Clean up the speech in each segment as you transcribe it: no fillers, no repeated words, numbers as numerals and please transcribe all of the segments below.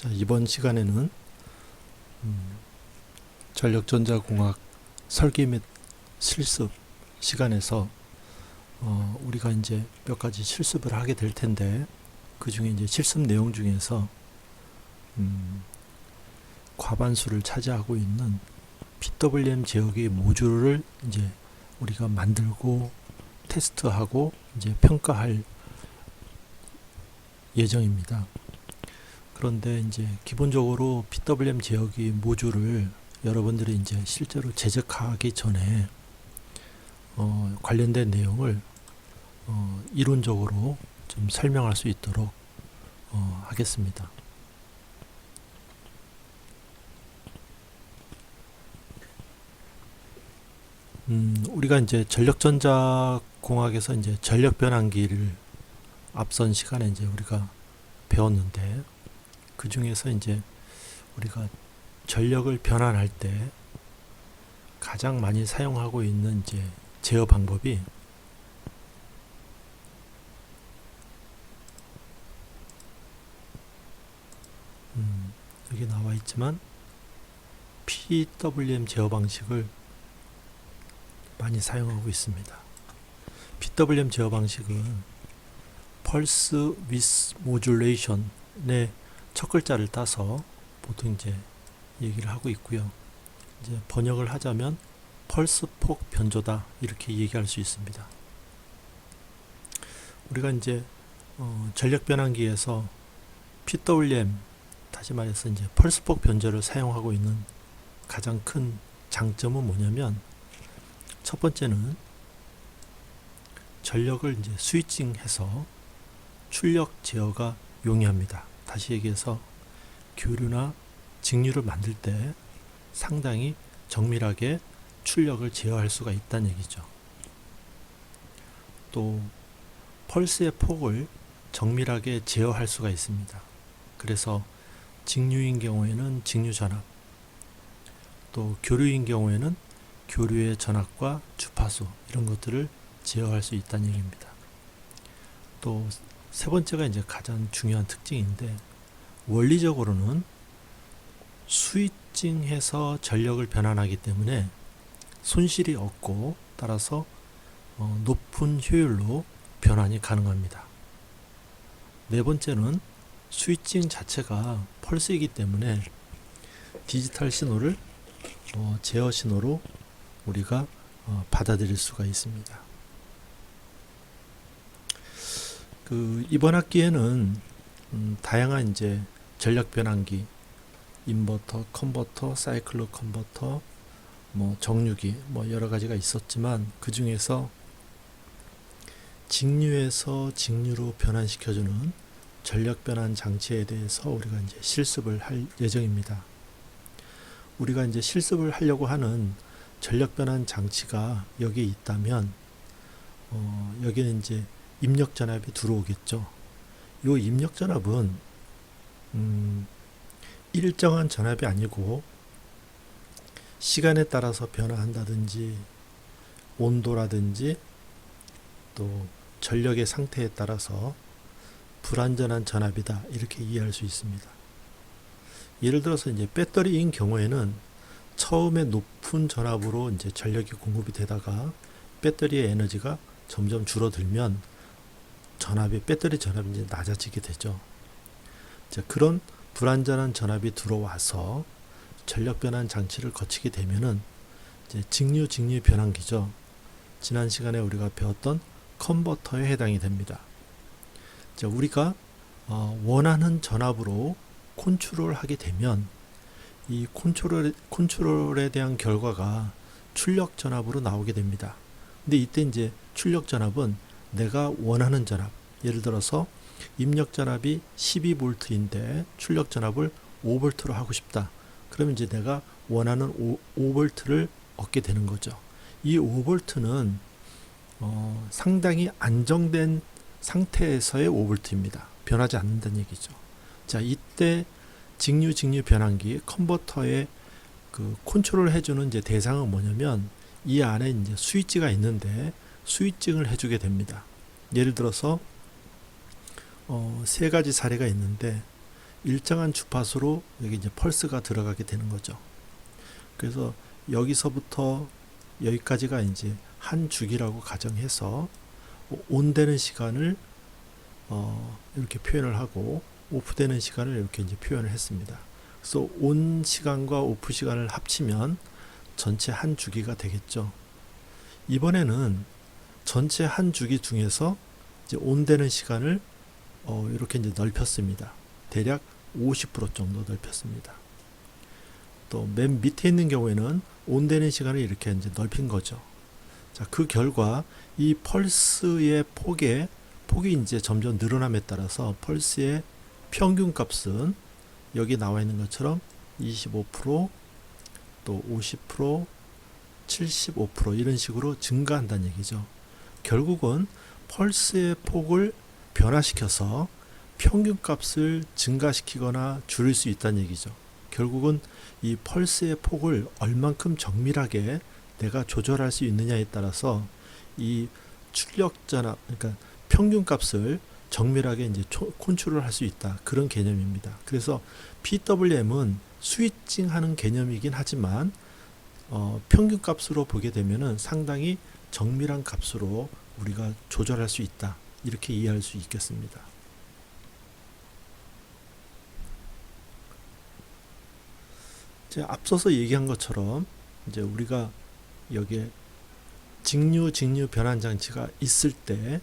자, 이번 시간에는 전력전자공학 설계 및 실습 시간에서 우리가 이제 몇 가지 실습을 하게 될 텐데, 그 중에 이제 실습 내용 중에서 과반수를 차지하고 있는 PWM 제어기 모듈을 이제 우리가 만들고 테스트하고 이제 평가할 예정입니다. 그런데 이제 기본적으로 PWM 제어기 모듈을 여러분들이 이제 실제로 제작하기 전에 관련된 내용을 이론적으로 좀 설명할 수 있도록 하겠습니다. 우리가 이제 전력전자공학에서 이제 전력 변환기를 앞선 시간에 이제 우리가 배웠는데, 그 중에서 이제 우리가 전력을 변환할 때 가장 많이 사용하고 있는 이제 제어 방법이 여기 나와 있지만 PWM 제어 방식을 많이 사용하고 있습니다. PWM 제어 방식은 Pulse with Modulation의 첫 글자를 따서 보통 이제 얘기를 하고 있고요. 이제 번역을 하자면 펄스 폭 변조다, 이렇게 얘기할 수 있습니다. 우리가 이제 전력 변환기에서 PWM, 다시 말해서 이제 펄스 폭 변조를 사용하고 있는 가장 큰 장점은 뭐냐면, 첫 번째는 전력을 이제 스위칭해서 출력 제어가 용이합니다. 다시 얘기해서 교류나 직류를 만들 때 상당히 정밀하게 출력을 제어할 수가 있다는 얘기죠. 또 펄스의 폭을 정밀하게 제어할 수가 있습니다. 그래서 직류인 경우에는 직류 전압, 또 교류인 경우에는 교류의 전압과 주파수, 이런 것들을 제어할 수 있다는 얘기입니다. 또 세 번째가 이제 가장 중요한 특징인데, 원리적으로는 스위칭해서 전력을 변환하기 때문에 손실이 없고, 따라서 높은 효율로 변환이 가능합니다. 네 번째는 스위칭 자체가 펄스이기 때문에 디지털 신호를 제어 신호로 우리가 받아들일 수가 있습니다. 이번 학기에는 다양한 이제 전력 변환기, 인버터, 컨버터, 사이클로 컨버터, 정류기, 여러 가지가 있었지만, 그 중에서 직류에서 직류로 변환시켜주는 전력 변환 장치에 대해서 우리가 이제 실습을 할 예정입니다. 우리가 이제 실습을 하려고 하는 전력 변환 장치가 여기에 있다면, 여기는 이제 입력 전압이 들어오겠죠. 이 입력 전압은 일정한 전압이 아니고 시간에 따라서 변화한다든지 온도라든지 또 전력의 상태에 따라서 불완전한 전압이다, 이렇게 이해할 수 있습니다. 예를 들어서 이제 배터리인 경우에는 처음에 높은 전압으로 이제 전력이 공급이 되다가 배터리의 에너지가 점점 줄어들면 배터리 전압이 이제 낮아지게 되죠. 자, 그런 불완전한 전압이 들어와서 전력 변환 장치를 거치게 되면은 이제 직류 변환기죠. 지난 시간에 우리가 배웠던 컨버터에 해당이 됩니다. 자, 우리가 원하는 전압으로 컨트롤 하게 되면 이 컨트롤에 대한 결과가 출력 전압으로 나오게 됩니다. 근데 이때 이제 출력 전압은 내가 원하는 전압, 예를 들어서 입력 전압이 12V인데 출력 전압을 5V로 하고 싶다. 그러면 이제 내가 원하는 5V를 얻게 되는 거죠. 이 5V는 상당히 안정된 상태에서의 5V입니다. 변하지 않는다는 얘기죠. 자, 이때 직류 변환기 컨버터의 컨트롤 해주는 이제 대상은 뭐냐면, 이 안에 이제 스위치가 있는데 스위칭을 해주게 됩니다. 예를 들어서 세 가지 사례가 있는데, 일정한 주파수로 여기 이제 펄스가 들어가게 되는 거죠. 그래서 여기서부터 여기까지가 이제 한 주기라고 가정해서 온되는 시간을 이렇게 표현을 하고 오프되는 시간을 이렇게 이제 표현을 했습니다. 그래서 온 시간과 오프 시간을 합치면 전체 한 주기가 되겠죠. 이번에는 전체 한 주기 중에서 이제 온되는 시간을 이렇게 이제 넓혔습니다. 대략 50% 정도 넓혔습니다. 또 맨 밑에 있는 경우에는 온되는 시간을 이렇게 이제 넓힌 거죠. 자, 그 결과 이 펄스의 폭이 이제 점점 늘어남에 따라서 펄스의 평균 값은 여기 나와 있는 것처럼 25%, 또 50%, 75% 이런 식으로 증가한다는 얘기죠. 결국은 펄스의 폭을 변화시켜서 평균 값을 증가시키거나 줄일 수 있다는 얘기죠. 결국은 이 펄스의 폭을 얼만큼 정밀하게 내가 조절할 수 있느냐에 따라서 이 출력 전압, 그러니까 평균 값을 정밀하게 이제 컨트롤 할 수 있다. 그런 개념입니다. 그래서 PWM은 스위칭 하는 개념이긴 하지만 평균 값으로 보게 되면은 상당히 정밀한 값으로 우리가 조절할 수 있다. 이렇게 이해할 수 있겠습니다. 이제 앞서서 얘기한 것처럼 이제 우리가 여기에 직류 변환 장치가 있을 때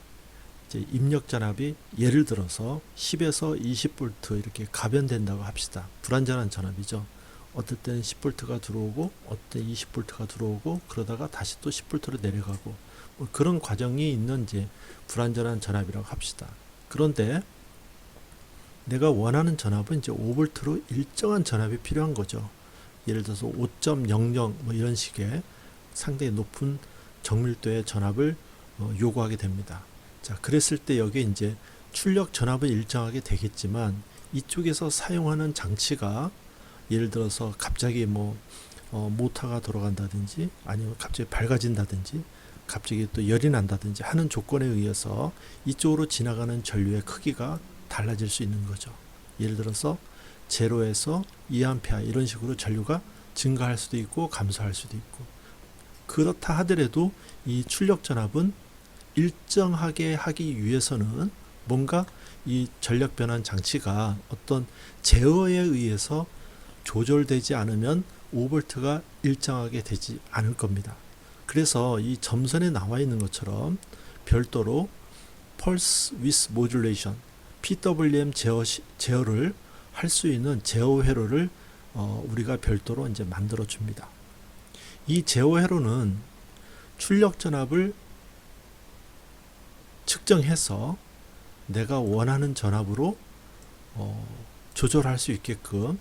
이제 입력 전압이 예를 들어서 10에서 20V 이렇게 가변된다고 합시다. 불완전한 전압이죠. 어떨 때는 10V가 들어오고 어떨 때 20V가 들어오고 그러다가 다시 또 10V로 내려가고 뭐 그런 과정이 있는 이제 불완전한 전압이라고 합시다. 그런데 내가 원하는 전압은 이제 5V로 일정한 전압이 필요한 거죠. 예를 들어서 5.00 뭐 이런 식의 상당히 높은 정밀도의 전압을 요구하게 됩니다. 자, 그랬을 때 여기에 이제 출력 전압은 일정하게 되겠지만 이쪽에서 사용하는 장치가 예를 들어서 갑자기 모터가 돌아간다든지 아니면 갑자기 밝아진다든지 갑자기 또 열이 난다든지 하는 조건에 의해서 이쪽으로 지나가는 전류의 크기가 달라질 수 있는 거죠. 예를 들어서 제로에서 2A 이런 식으로 전류가 증가할 수도 있고 감소할 수도 있고 그렇다 하더라도 이 출력 전압은 일정하게 하기 위해서는 뭔가 이 전력 변환 장치가 어떤 제어에 의해서 조절되지 않으면 5V가 일정하게 되지 않을 겁니다. 그래서 이 점선에 나와 있는 것처럼 별도로 Pulse Width Modulation PWM 제어를 할 수 있는 제어 회로를 우리가 별도로 이제 만들어 줍니다. 이 제어 회로는 출력 전압을 측정해서 내가 원하는 전압으로 조절할 수 있게끔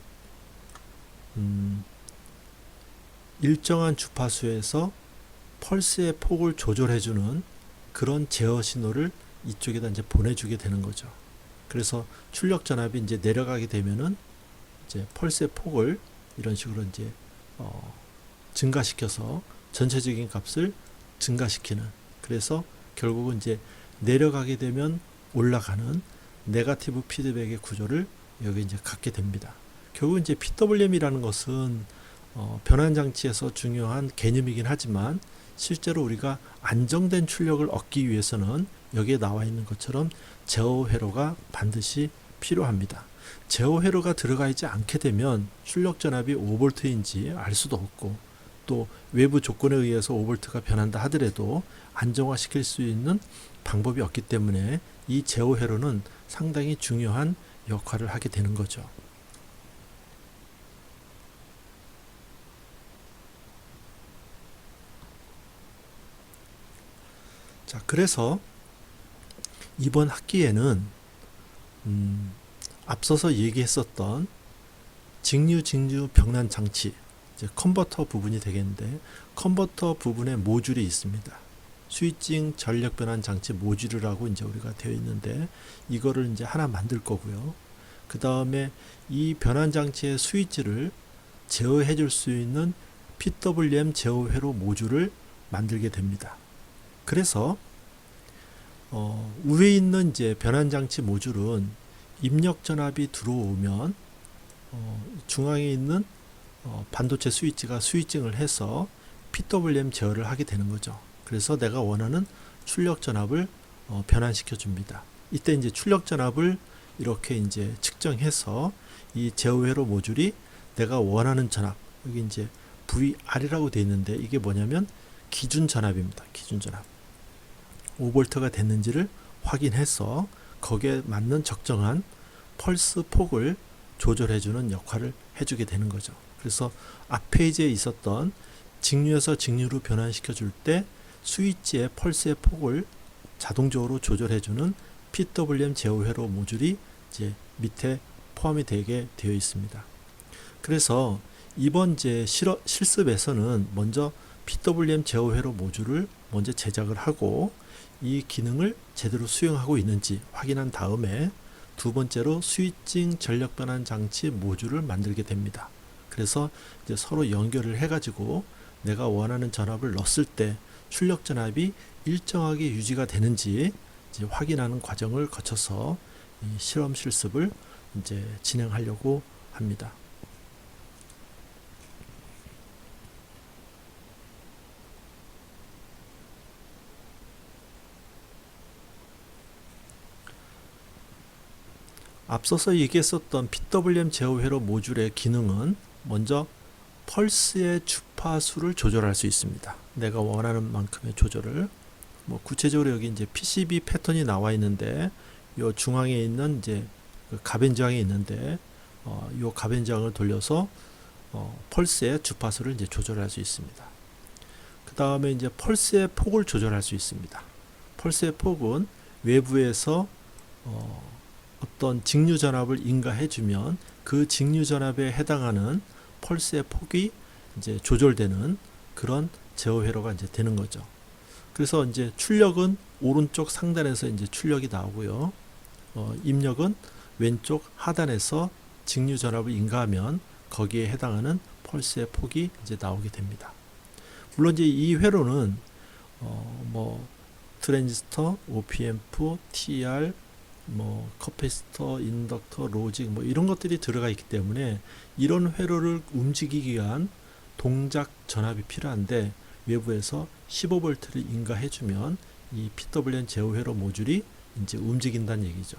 일정한 주파수에서 펄스의 폭을 조절해주는 그런 제어 신호를 이쪽에다 이제 보내주게 되는 거죠. 그래서 출력 전압이 이제 내려가게 되면은 이제 펄스의 폭을 이런 식으로 이제 증가시켜서 전체적인 값을 증가시키는, 그래서 결국은 이제 내려가게 되면 올라가는 네거티브 피드백의 구조를 여기 이제 갖게 됩니다. 결국 이제 PWM이라는 것은 변환 장치에서 중요한 개념이긴 하지만 실제로 우리가 안정된 출력을 얻기 위해서는 여기에 나와 있는 것처럼 제어 회로가 반드시 필요합니다. 제어 회로가 들어가 있지 않게 되면 출력 전압이 5V인지 알 수도 없고 또 외부 조건에 의해서 5V가 변한다 하더라도 안정화시킬 수 있는 방법이 없기 때문에 이 제어 회로는 상당히 중요한 역할을 하게 되는 거죠. 자, 그래서 이번 학기에는 앞서서 얘기했었던 직류 병란 장치, 이제 컨버터 부분이 되겠는데, 컨버터 부분에 모듈이 있습니다. 스위칭 전력 변환 장치 모듈이라고 이제 우리가 되어 있는데, 이거를 이제 하나 만들 거고요. 그 다음에 이 변환 장치의 스위치를 제어해 줄 수 있는 PWM 제어 회로 모듈을 만들게 됩니다. 그래서 위에 있는 이제 변환 장치 모듈은 입력 전압이 들어오면 중앙에 있는 반도체 스위치가 스위칭을 해서 PWM 제어를 하게 되는 거죠. 그래서 내가 원하는 출력 전압을 변환시켜 줍니다. 이때 이제 출력 전압을 이렇게 이제 측정해서 이 제어 회로 모듈이 내가 원하는 전압, 여기 이제 VR이라고 되어 있는데 이게 뭐냐면 기준 전압입니다. 기준 전압. 5V가 됐는지를 확인해서 거기에 맞는 적정한 펄스 폭을 조절해주는 역할을 해주게 되는 거죠. 그래서 앞 페이지에 있었던 직류에서 직류로 변환시켜 줄 때 스위치의 펄스의 폭을 자동적으로 조절해주는 PWM 제어 회로 모듈이 이제 밑에 포함이 되게 되어 있습니다. 그래서 이번 이제 실습에서는 먼저 PWM 제어 회로 모듈을 먼저 제작을 하고 이 기능을 제대로 수행하고 있는지 확인한 다음에 두 번째로 스위칭 전력 변환 장치 모듈을 만들게 됩니다. 그래서 이제 서로 연결을 해가지고 내가 원하는 전압을 넣었을 때 출력 전압이 일정하게 유지가 되는지 이제 확인하는 과정을 거쳐서 이 실험 실습을 이제 진행하려고 합니다. 앞서서 얘기했었던 PWM 제어 회로 모듈의 기능은 먼저 펄스의 주파수를 조절할 수 있습니다. 내가 원하는 만큼의 조절을 구체적으로 여기 이제 PCB 패턴이 나와 있는데 요 중앙에 있는 이제 그 가변저항이 있는데 요 가변저항을 돌려서 펄스의 주파수를 이제 조절할 수 있습니다. 그 다음에 이제 펄스의 폭을 조절할 수 있습니다. 펄스의 폭은 외부에서 어떤 직류 전압을 인가해 주면 그 직류 전압에 해당하는 펄스의 폭이 이제 조절되는 그런 제어 회로가 이제 되는 거죠. 그래서 이제 출력은 오른쪽 상단에서 이제 출력이 나오고요. 입력은 왼쪽 하단에서 직류 전압을 인가하면 거기에 해당하는 펄스의 폭이 이제 나오게 됩니다. 물론 이제 이 회로는 트랜지스터, OP앰프, TR, 커패시터, 인덕터, 로직 이런 것들이 들어가 있기 때문에 이런 회로를 움직이기 위한 동작 전압이 필요한데 외부에서 15V를 인가해주면 이 PWM 제어 회로 모듈이 이제 움직인다는 얘기죠.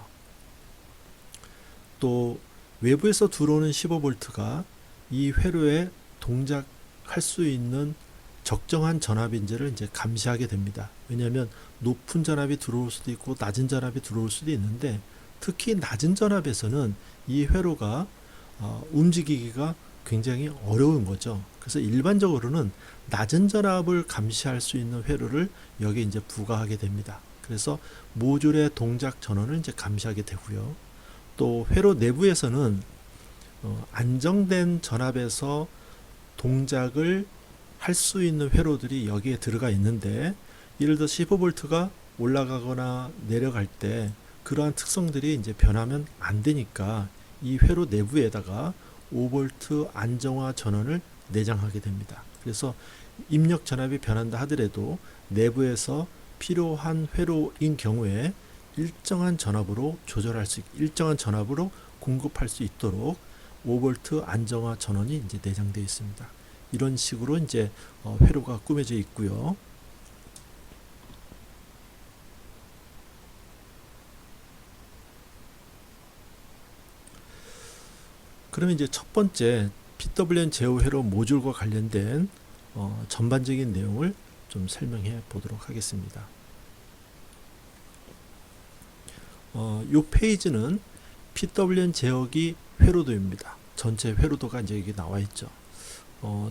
또 외부에서 들어오는 15V가 이 회로에 동작할 수 있는 적정한 전압인지를 이제 감시하게 됩니다. 왜냐하면 높은 전압이 들어올 수도 있고 낮은 전압이 들어올 수도 있는데 특히 낮은 전압에서는 이 회로가 움직이기가 굉장히 어려운 거죠. 그래서 일반적으로는 낮은 전압을 감시할 수 있는 회로를 여기에 이제 부과하게 됩니다. 그래서 모듈의 동작 전원을 이제 감시하게 되고요. 또 회로 내부에서는 안정된 전압에서 동작을 할 수 있는 회로들이 여기에 들어가 있는데 예를 들어 15V가 올라가거나 내려갈 때 그러한 특성들이 이제 변하면 안 되니까 이 회로 내부에다가 5V 안정화 전원을 내장하게 됩니다. 그래서 입력 전압이 변한다 하더라도 내부에서 필요한 회로인 경우에 일정한 전압으로 일정한 전압으로 공급할 수 있도록 5V 안정화 전원이 이제 내장되어 있습니다. 이런 식으로 이제 회로가 꾸며져 있고요. 그러면 이제 첫 번째 PWM 제어 회로 모듈과 관련된 전반적인 내용을 좀 설명해 보도록 하겠습니다. 이 페이지는 PWM 제어기 회로도입니다. 전체 회로도가 이제 여기 나와 있죠.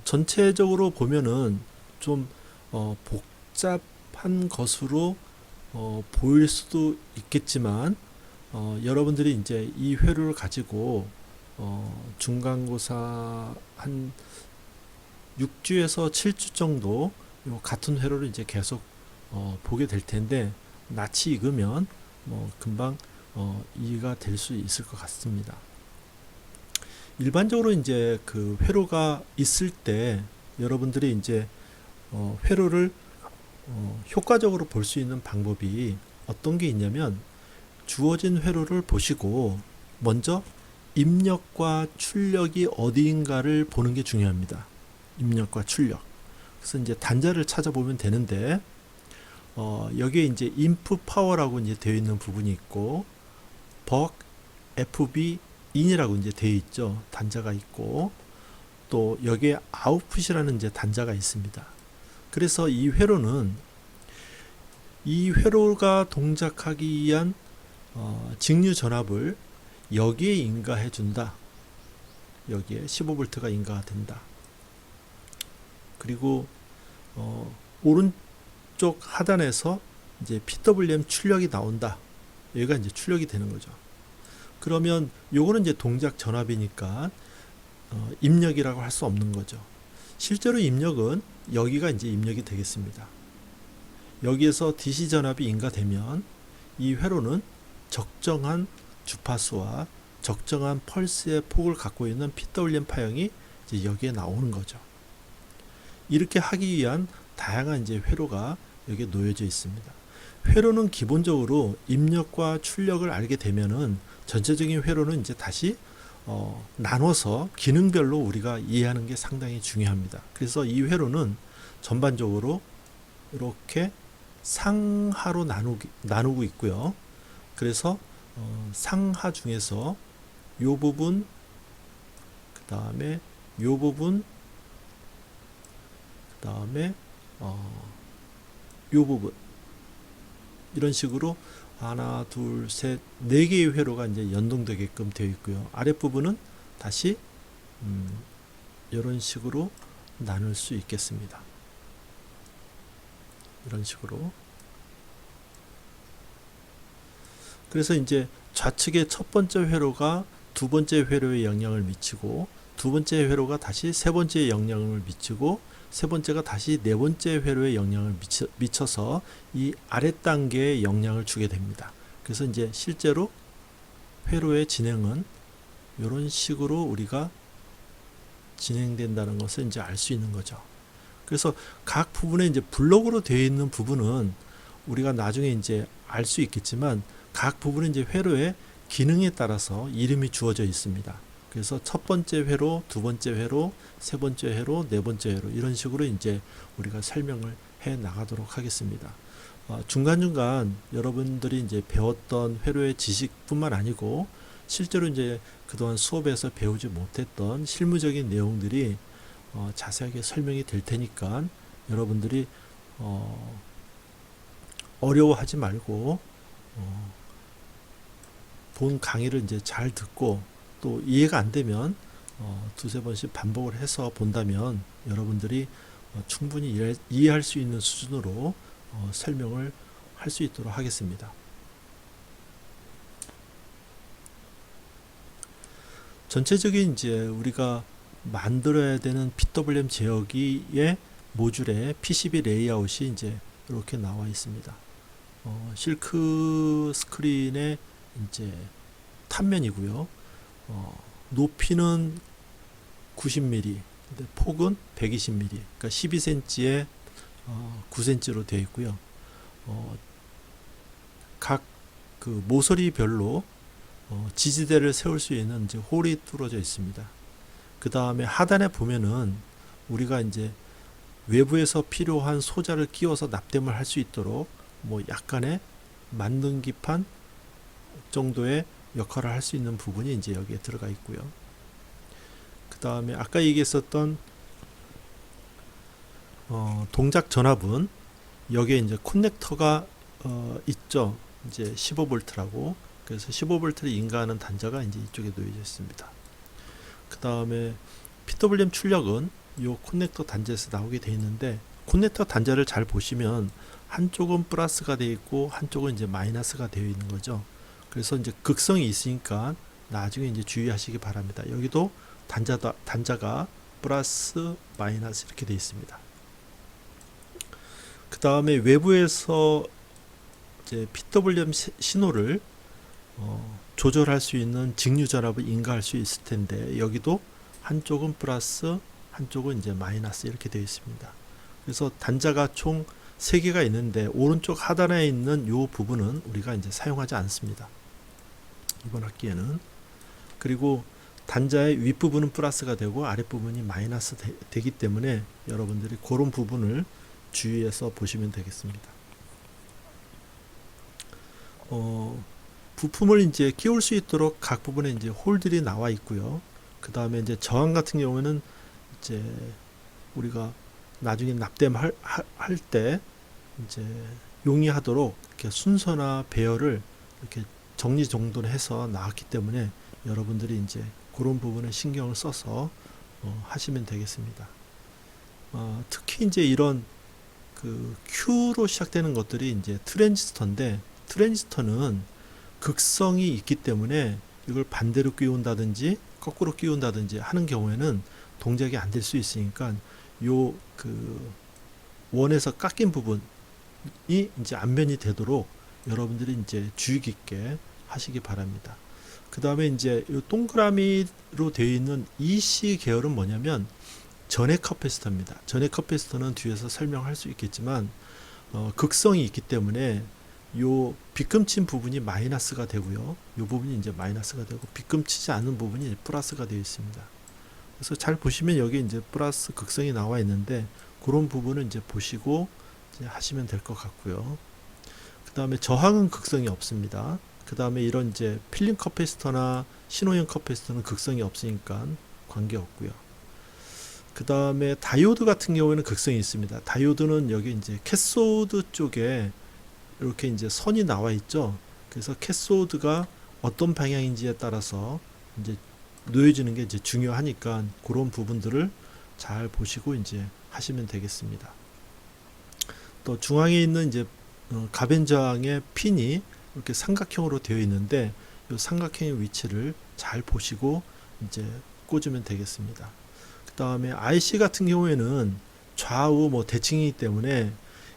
전체적으로 보면은 좀 복잡한 것으로 보일 수도 있겠지만 여러분들이 이제 이 회로를 가지고 중간고사 한 6주에서 7주 정도 같은 회로를 이제 계속 보게 될 텐데 낯이 익으면 금방 이해가 될 수 있을 것 같습니다. 일반적으로 이제 그 회로가 있을 때 여러분들이 이제 회로를 효과적으로 볼 수 있는 방법이 어떤 게 있냐면 주어진 회로를 보시고 먼저 입력과 출력이 어디인가를 보는 게 중요합니다. 입력과 출력. 그래서 이제 단자를 찾아보면 되는데, 여기에 이제 input power라고 이제 되어 있는 부분이 있고, buck fb in이라고 이제 되어 있죠. 단자가 있고, 또 여기에 output이라는 이제 단자가 있습니다. 그래서 이 회로는 이 회로가 동작하기 위한 직류 전압을 여기에 인가해 준다. 여기에 15V가 인가가 된다. 그리고 오른쪽 하단에서 이제 PWM 출력이 나온다. 여기가 이제 출력이 되는 거죠. 그러면 요거는 이제 동작 전압이니까 입력이라고 할 수 없는 거죠. 실제로 입력은 여기가 이제 입력이 되겠습니다. 여기에서 DC 전압이 인가되면 이 회로는 적정한 주파수와 적정한 펄스의 폭을 갖고 있는 PWM 파형이 이제 여기에 나오는 거죠. 이렇게 하기 위한 다양한 이제 회로가 여기에 놓여져 있습니다. 회로는 기본적으로 입력과 출력을 알게 되면은 전체적인 회로는 이제 다시 나눠서 기능별로 우리가 이해하는 게 상당히 중요합니다. 그래서 이 회로는 전반적으로 이렇게 상하로 나누고 있고요. 그래서 상하 중에서 요 부분, 그 다음에 요 부분, 그 다음에 요 부분, 이런 식으로 하나, 둘, 셋, 네 개의 회로가 이제 연동되게끔 되어 있고요. 아랫부분은 다시 이런 식으로 나눌 수 있겠습니다. 이런 식으로. 그래서 이제 좌측의 첫 번째 회로가 두 번째 회로에 영향을 미치고, 두 번째 회로가 다시 세 번째에 영향을 미치고, 세 번째가 다시 네 번째 회로에 영향을 미쳐서 이 아랫 단계에 영향을 주게 됩니다. 그래서 이제 실제로 회로의 진행은 이런 식으로 우리가 진행된다는 것을 이제 알 수 있는 거죠. 그래서 각 부분에 이제 블록으로 되어 있는 부분은 우리가 나중에 이제 알 수 있겠지만, 각 부분은 이제 회로의 기능에 따라서 이름이 주어져 있습니다. 그래서 첫 번째 회로, 두 번째 회로, 세 번째 회로, 네 번째 회로, 이런 식으로 이제 우리가 설명을 해 나가도록 하겠습니다. 중간중간 여러분들이 이제 배웠던 회로의 지식뿐만 아니고 실제로 이제 그동안 수업에서 배우지 못했던 실무적인 내용들이 자세하게 설명이 될 테니까 여러분들이 어려워하지 말고 본 강의를 이제 잘 듣고, 또 이해가 안 되면 두세 번씩 반복을 해서 본다면 여러분들이 충분히 이해할 수 있는 수준으로 설명을 할 수 있도록 하겠습니다. 전체적인 이제 우리가 만들어야 되는 PWM 제어기의 모듈의 PCB 레이아웃이 이제 이렇게 나와 있습니다. 실크 스크린의 이제 탄면이고요. 높이는 90mm, 근데 폭은 120mm, 그러니까 12cm에 9cm로 되어 있고요. 각 그 모서리별로 지지대를 세울 수 있는 이제 홀이 뚫어져 있습니다. 그 다음에 하단에 보면은 우리가 이제 외부에서 필요한 소자를 끼워서 납땜을 할 수 있도록 뭐 약간의 만능기판 정도의 역할을 할 수 있는 부분이 이제 여기에 들어가 있고요. 그 다음에 아까 얘기했었던 동작 전압은 여기에 이제 커넥터가 있죠. 이제 15V라고. 그래서 15V를 인가하는 단자가 이제 이쪽에 놓여져 있습니다. 그 다음에 PWM 출력은 이 커넥터 단자에서 나오게 되어 있는데, 커넥터 단자를 잘 보시면 한쪽은 플러스가 되어 있고 한쪽은 이제 마이너스가 되어 있는 거죠. 그래서 이제 극성이 있으니까 나중에 이제 주의하시기 바랍니다. 여기도 단자가 플러스 마이너스 이렇게 되어 있습니다. 그 다음에 외부에서 이제 PWM 신호를 조절할 수 있는 직류 전압을 인가할 수 있을 텐데, 여기도 한쪽은 플러스, 한쪽은 이제 마이너스 이렇게 되어 있습니다. 그래서 단자가 총 3개가 있는데 오른쪽 하단에 있는 이 부분은 우리가 이제 사용하지 않습니다. 이번 학기에는. 그리고 단자의 윗부분은 플러스가 되고 아랫부분이 마이너스 되기 때문에 여러분들이 그런 부분을 주의해서 보시면 되겠습니다. 부품을 이제 끼울 수 있도록 각 부분에 이제 홀들이 나와 있고요. 그 다음에 이제 저항 같은 경우에는 이제 우리가 나중에 납땜할 때 이제 용이하도록 이렇게 순서나 배열을 이렇게 정리정돈해서 나왔기 때문에 여러분들이 이제 그런 부분에 신경을 써서 하시면 되겠습니다. 특히 이제 이런 그 Q로 시작되는 것들이 이제 트랜지스터인데, 트랜지스터는 극성이 있기 때문에 이걸 반대로 끼운다든지 거꾸로 끼운다든지 하는 경우에는 동작이 안 될 수 있으니까 요 그 원에서 깎인 부분이 이제 앞면이 되도록 여러분들이 이제 주의 깊게 하시기 바랍니다. 그 다음에 이제 이 동그라미로 되어 있는 EC 계열은 뭐냐면 전해 커패시터입니다. 전해 커패시터는 뒤에서 설명할 수 있겠지만 극성이 있기 때문에 요 빗금친 부분이 마이너스가 되고요. 요 부분이 이제 마이너스가 되고 빗금치지 않는 부분이 플러스가 되어 있습니다. 그래서 잘 보시면 여기 이제 플러스 극성이 나와 있는데 그런 부분을 이제 보시고 이제 하시면 될 것 같고요. 그 다음에 저항은 극성이 없습니다. 그 다음에 이런 이제 필름 커패시터나 신호형 커패시터는 극성이 없으니까 관계 없고요. 그 다음에 다이오드 같은 경우에는 극성이 있습니다. 다이오드는 여기 이제 캐소드 쪽에 이렇게 이제 선이 나와 있죠. 그래서 캐소드가 어떤 방향인지에 따라서 이제 놓여지는 게 이제 중요하니까 그런 부분들을 잘 보시고 이제 하시면 되겠습니다. 또 중앙에 있는 이제 가변 저항의 핀이 이렇게 삼각형으로 되어 있는데 이 삼각형의 위치를 잘 보시고 이제 꽂으면 되겠습니다. 그 다음에 IC 같은 경우에는 좌우 뭐 대칭이기 때문에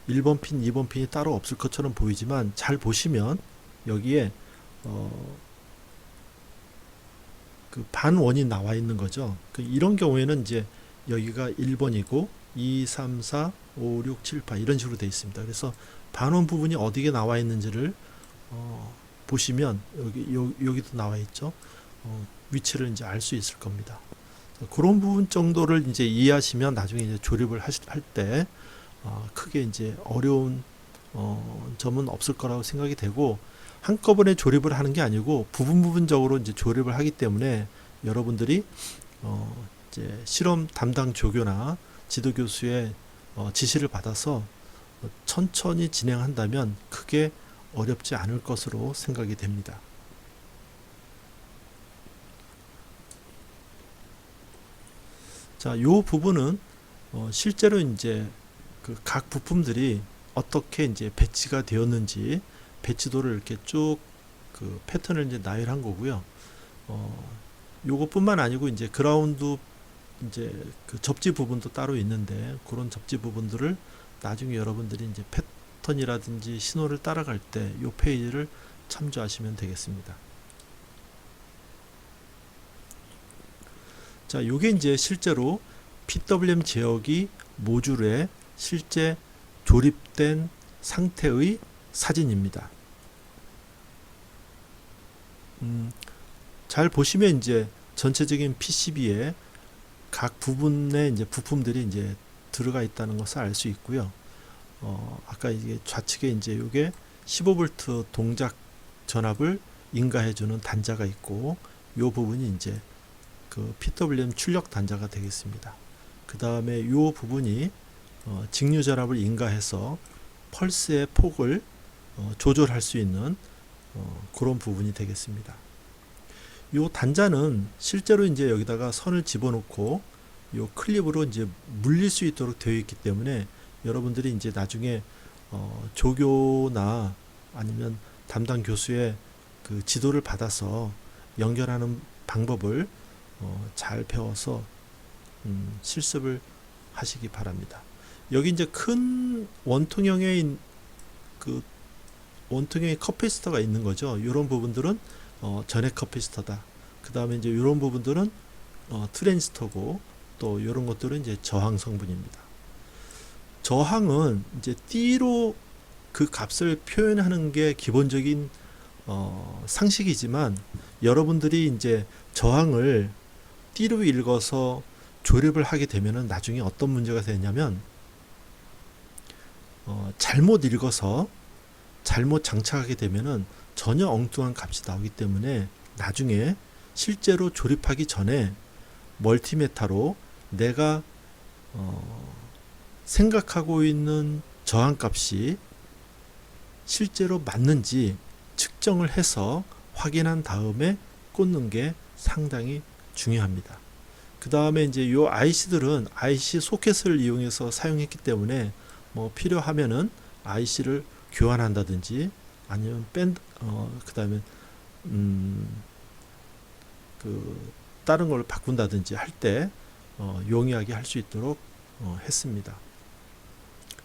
1번 핀, 2번 핀이 따로 없을 것처럼 보이지만 잘 보시면 여기에 그 반원이 나와 있는 거죠. 이런 경우에는 이제 여기가 1번이고 2, 3, 4, 5, 6, 7, 8 이런 식으로 되어 있습니다. 그래서 반원 부분이 어디에 나와 있는지를 보시면 여기도 나와 있죠. 위치를 이제 알 수 있을 겁니다. 그런 부분 정도를 이제 이해하시면 나중에 이제 조립을 할 때 크게 이제 어려운 점은 없을 거라고 생각이 되고, 한꺼번에 조립을 하는 게 아니고 부분적으로 이제 조립을 하기 때문에 여러분들이 이제 실험 담당 조교나 지도 교수의 지시를 받아서 천천히 진행한다면 크게 어렵지 않을 것으로 생각이 됩니다. 자, 요 부분은 실제로 이제 그 각 부품들이 어떻게 이제 배치가 되었는지 배치도를 이렇게 쭉 그 패턴을 이제 나열한 거고요. 요것뿐만 아니고 이제 그라운드 이제 그 접지 부분도 따로 있는데 그런 접지 부분들을 나중에 여러분들이 이제 패턴이라든지 신호를 따라갈 때 요 페이지를 참조하시면 되겠습니다. 자, 요게 이제 실제로 PWM 제어기 모듈에 실제 조립된 상태의 사진입니다. 잘 보시면 이제 전체적인 PCB에 각 부분의 이제 부품들이 이제 들어가 있다는 것을 알 수 있고요. 아까 이게 좌측에 이제 이게 15V 동작 전압을 인가해주는 단자가 있고, 이 부분이 이제 그 PWM 출력 단자가 되겠습니다. 그 다음에 이 부분이 직류 전압을 인가해서 펄스의 폭을 조절할 수 있는 그런 부분이 되겠습니다. 이 단자는 실제로 이제 여기다가 선을 집어넣고 이 클립으로 이제 물릴 수 있도록 되어 있기 때문에 여러분들이 이제 나중에 조교나 아니면 담당 교수의 그 지도를 받아서 연결하는 방법을 잘 배워서 실습을 하시기 바랍니다. 여기 이제 큰 원통형의 그 원통형의 커패시터가 있는 거죠. 이런 부분들은 전해 커패시터다. 그 다음에 이제 이런 부분들은 트랜지스터고, 또 이런 것들은 이제 저항 성분입니다. 저항은 이제 D로 그 값을 표현하는 게 기본적인 상식이지만 여러분들이 이제 저항을 띠로 읽어서 조립을 하게 되면은 나중에 어떤 문제가 되냐면 잘못 읽어서 잘못 장착하게 되면은 전혀 엉뚱한 값이 나오기 때문에 나중에 실제로 조립하기 전에 멀티메타로 내가 생각하고 있는 저항값이 실제로 맞는지 측정을 해서 확인한 다음에 꽂는 게 상당히 중요합니다. 그 다음에 이제 요 IC들은 IC 소켓을 이용해서 사용했기 때문에 뭐 필요하면은 IC를 교환한다든지 아니면 그 다음에 그 다른 걸 바꾼다든지 할 때 용이하게 할 수 있도록 했습니다.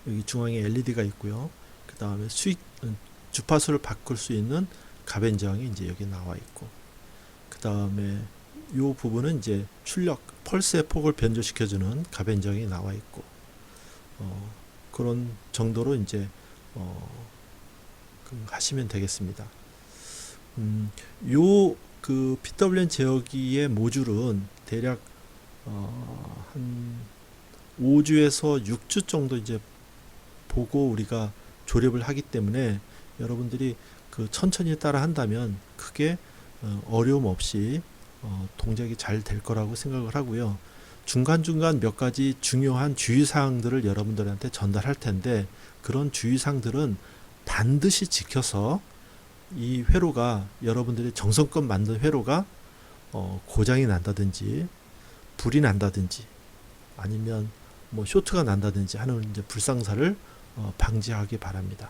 여기 중앙에 LED가 있고요. 그 다음에 주파수를 바꿀 수 있는 가변 저항이 이제 여기 나와 있고, 그 다음에 이 부분은 이제 출력 펄스의 폭을 변조시켜주는 가변 저항이 나와 있고, 그런 정도로 이제 하시면 되겠습니다. 요 그 PWM 제어기의 모듈은 대략 한 5주에서 6주 정도 이제 보고 우리가 조립을 하기 때문에 여러분들이 그 천천히 따라 한다면 크게 어려움 없이 동작이 잘 될 거라고 생각을 하고요. 중간중간 몇 가지 중요한 주의사항들을 여러분들한테 전달할 텐데, 그런 주의사항들은 반드시 지켜서 이 회로가, 여러분들이 정성껏 만든 회로가 고장이 난다든지 불이 난다든지 아니면 뭐 쇼트가 난다든지 하는 이제 불상사를 방지하기 바랍니다.